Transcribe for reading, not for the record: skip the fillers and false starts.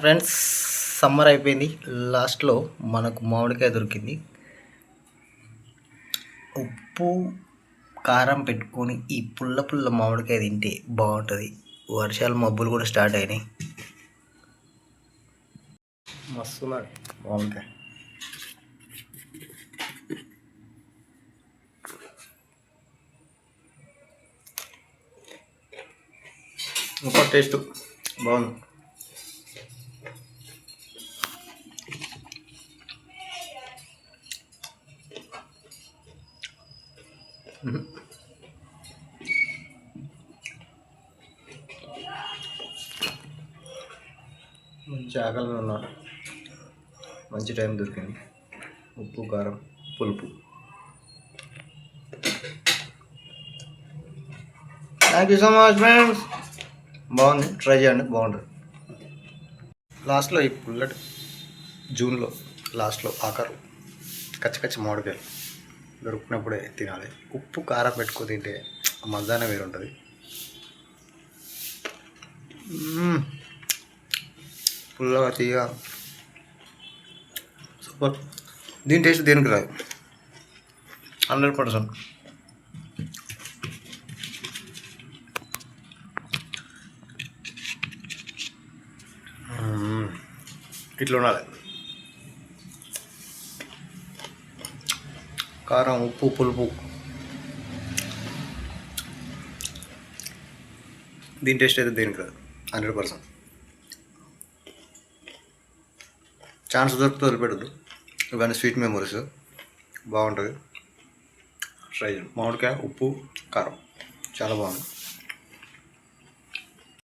Friends, summer అయిపోయింది. లాస్ట్లో మనకు మామిడికాయ దొరికింది. ఉప్పు కారం పెట్టుకొని ఈ పుల్ల పుల్ల మామిడికాయ తింటే బాగుంటుంది. వర్షాలు మబ్బులు కూడా స్టార్ట్ అయినాయి. మస్తు మామిడికాయ ఇంకో టేస్ట్ బాగుంది. మంచి ఆకలిగా ఉన్నారు. మంచి టైం దొరికింది. ఉప్పు కారం పులుపు. Thank you so much friends. బాగుంది, ట్రై చేయండి, బాగుంటుంది. లాస్ట్లో ఈ పుల్లటి జూన్లో లాస్ట్లో ఆఖరు కచ్చకచ్చి మామిడికాయలు దొరుకుతున్నప్పుడే తినాలి. ఉప్పు కారం పెట్టుకొని తింటే మజానే వేరుంటుంది. పుల్లగా తీయగా సూపర్. దీని టేస్ట్ దేనికి రాదు. 100%. ఇట్లా ఉండాలి. కారం ఉప్పు పులుపు దీని టేస్ట్ అయితే దేనికి రాదు. 100%. ఛాన్స్ దొరికితే వదిలిపెట్టద్దు. ఇవన్నీ స్వీట్ మెమోరీస్. బాగుంటుంది. ట్రై చేయండి. మామిడికాయ ఉప్పు కారం చాలా బాగుంది.